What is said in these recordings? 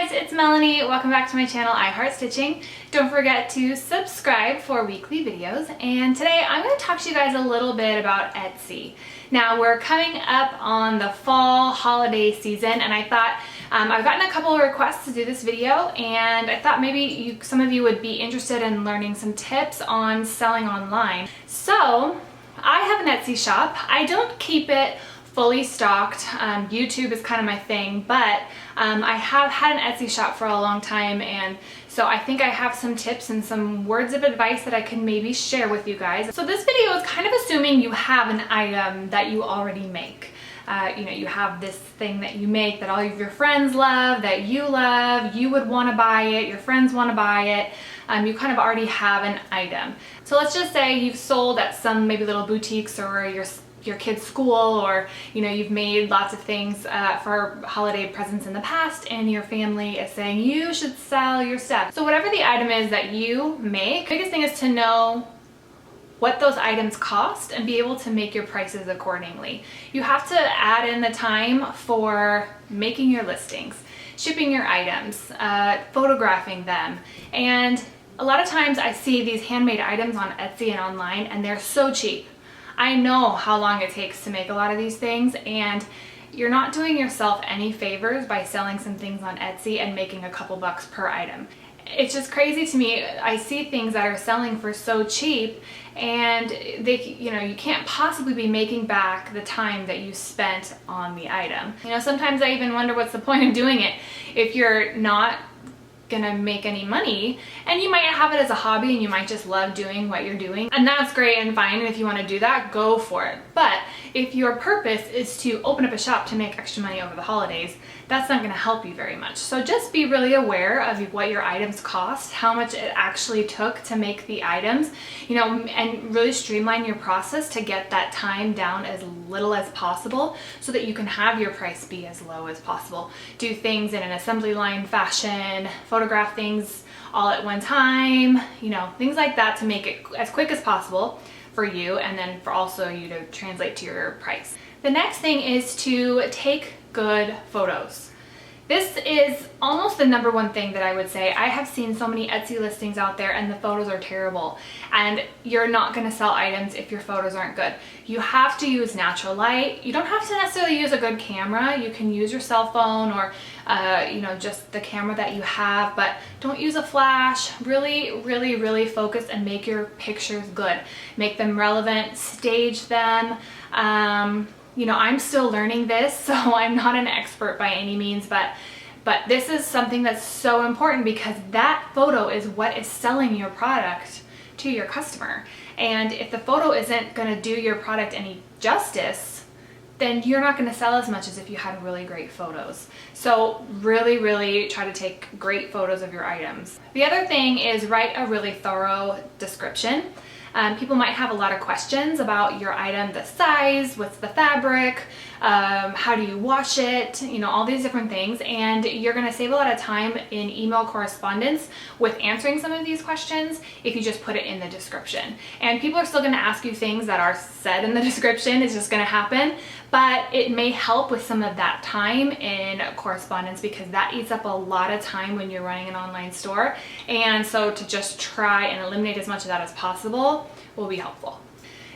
guys, it's Melanie. Welcome back to my channel, I Heart Stitching. Don't forget to subscribe for weekly videos. And today I'm going to talk to you guys a little bit about Etsy. Now we're coming up on the fall holiday season, and I thought I've gotten a couple of requests to do this video, and I thought maybe some of you would be interested in learning some tips on selling online. So I have an Etsy shop. I don't keep it fully stocked. YouTube is kind of my thing, but I have had an Etsy shop for a long time, and so I think I have some tips and some words of advice that I can maybe share with you guys. So this video is kind of assuming you have an item that you already make. You have this thing that you make that all of your friends love, that you love, you would want to buy it, your friends want to buy it. You kind of already have an item. So let's just say you've sold at some maybe little boutiques or your kid's school, or you've made lots of things for holiday presents in the past, and your family is saying you should sell your stuff. So whatever the item is that you make, the biggest thing is to know what those items cost and be able to make your prices accordingly. You have to add in the time for making your listings, shipping your items, photographing them, and a lot of times I see these handmade items on Etsy and online, and they're so cheap. I know how long it takes to make a lot of these things, and you're not doing yourself any favors by selling some things on Etsy and making a couple bucks per item. It's just crazy to me. I see things that are selling for so cheap, and you can't possibly be making back the time that you spent on the item. Sometimes I even wonder what's the point of doing it if you're not gonna make any money, and you might have it as a hobby and you might just love doing what you're doing, and that's great and fine, and if you want to do that, go for it. But if your purpose is to open up a shop to make extra money over the holidays, that's not going to help you very much. So just be really aware of what your items cost, how much it actually took to make the items, and really streamline your process to get that time down as little as possible so that you can have your price be as low as possible. Do things in an assembly line fashion, photograph things all at one time, things like that to make it as quick as possible for you, and then for also you to translate to your price. The next thing is to take good photos. This is almost the number one thing that I would say. I have seen so many Etsy listings out there and the photos are terrible, and you're not going to sell items if your photos aren't good. You have to use natural light. You don't have to necessarily use a good camera. You can use your cell phone or just the camera that you have, but don't use a flash. Really focus and make your pictures good. Make them relevant, stage them. I'm still learning this, so I'm not an expert by any means, but this is something that's so important, because that photo is what is selling your product to your customer. And if the photo isn't going to do your product any justice, then you're not going to sell as much as if you had really great photos. So really try to take great photos of your items. The other thing is write a really thorough description. People might have a lot of questions about your item, the size, what's the fabric, how do you wash it, all these different things, and you're going to save a lot of time in email correspondence with answering some of these questions if you just put it in the description. And people are still going to ask you things that are said in the description. It's just going to happen, but it may help with some of that time in correspondence, because that eats up a lot of time when you're running an online store, and so to just try and eliminate as much of that as possible will be helpful.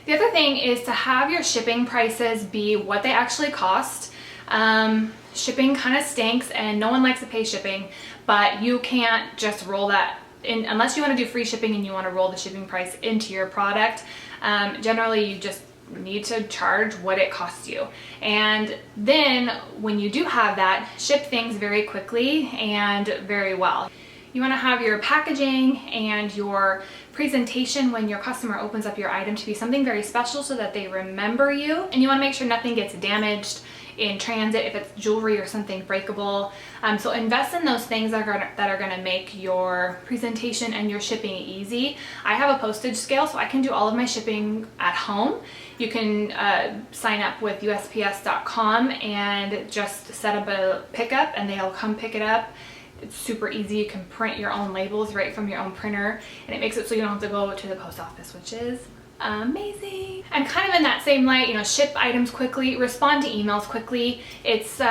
The other thing is to have your shipping prices be what they actually cost. Shipping kind of stinks and no one likes to pay shipping, but you can't just roll that in unless you want to do free shipping and you want to roll the shipping price into your product. Generally you just need to charge what it costs you, and then when you do have that, ship things very quickly and very well. You want to have your packaging and your presentation when your customer opens up your item to be something very special so that they remember you, and you want to make sure nothing gets damaged in transit if it's jewelry or something breakable. So invest in those things that are going to make your presentation and your shipping easy. I have a postage scale, so I can do all of my shipping at home. You can sign up with USPS.com and just set up a pickup, and they'll come pick it up. It's super easy. You can print your own labels right from your own printer, and it makes it so you don't have to go to the post office, which is amazing. And kind of in that same light, ship items quickly, respond to emails quickly. It's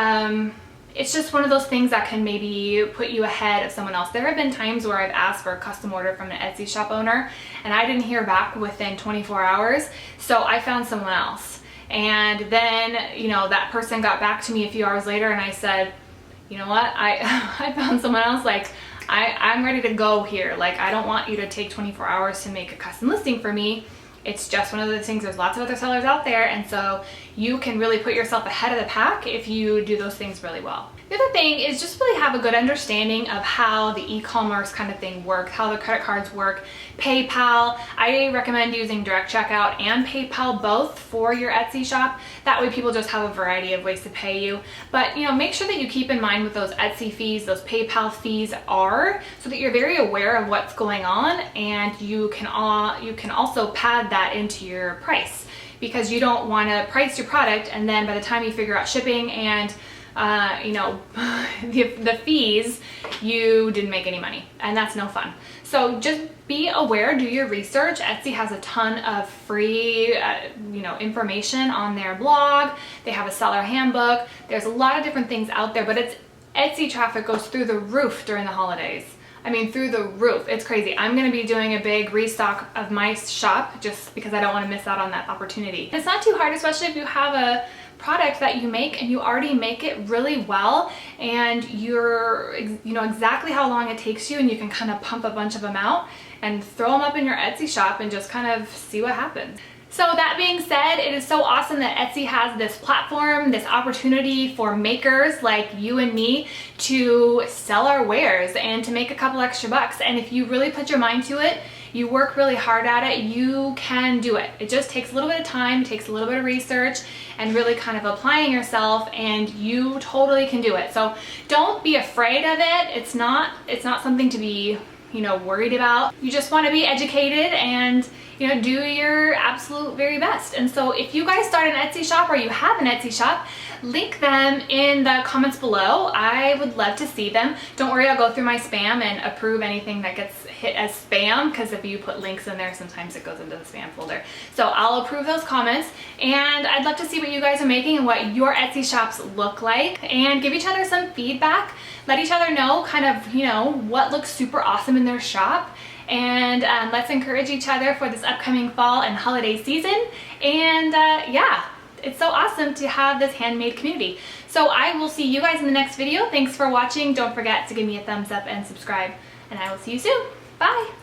it's just one of those things that can maybe put you ahead of someone else. There have been times where I've asked for a custom order from an Etsy shop owner and I didn't hear back within 24 hours, so I found someone else. And then, you know, that person got back to me a few hours later and I said, you know what, I found someone else, like, I'm ready to go here. Like, I don't want you to take 24 hours to make a custom listing for me. It's just one of those things, there's lots of other sellers out there, and so you can really put yourself ahead of the pack if you do those things really well. The other thing is just really have a good understanding of how the e-commerce kind of thing works, how the credit cards work. PayPal, I recommend using direct checkout and PayPal both for your Etsy shop. That way people just have a variety of ways to pay you. But, you know, make sure that you keep in mind what those Etsy fees, those PayPal fees are, so that you're very aware of what's going on, and you can also pad that into your price, because you don't want to price your product and then by the time you figure out shipping and you know, the fees, you didn't make any money, and that's no fun. So just be aware, do your research. Etsy has a ton of free you know, information on their blog. They have a seller handbook. There's a lot of different things out there, but Etsy traffic goes through the roof during the holidays. I mean, through the roof. It's crazy. I'm going to be doing a big restock of my shop just because I don't want to miss out on that opportunity. It's not too hard, especially if you have a product that you make and you already make it really well and you know exactly how long it takes you, and you can kind of pump a bunch of them out and throw them up in your Etsy shop and just kind of see what happens. So that being said, it is so awesome that Etsy has this platform, this opportunity for makers like you and me to sell our wares and to make a couple extra bucks. And if you really put your mind to it, you work really hard at it, you can do it. It just takes a little bit of time, takes a little bit of research and really kind of applying yourself, and you totally can do it. So don't be afraid of it. It's not something to be, you know, worried about. You just want to be educated and, you know, do your absolute very best. And so if you guys start an Etsy shop or you have an Etsy shop, link them in the comments below. I would love to see them. Don't worry, I'll go through my spam and approve anything that gets hit as spam, because if you put links in there, sometimes it goes into the spam folder. So I'll approve those comments, and I'd love to see what you guys are making and what your Etsy shops look like, and give each other some feedback. Let each other know kind of, you know, what looks super awesome in their shop. And let's encourage each other for this upcoming fall and holiday season. And yeah, it's so awesome to have this handmade community. So I will see you guys in the next video. Thanks for watching. Don't forget to give me a thumbs up and subscribe, and I will see you soon. Bye.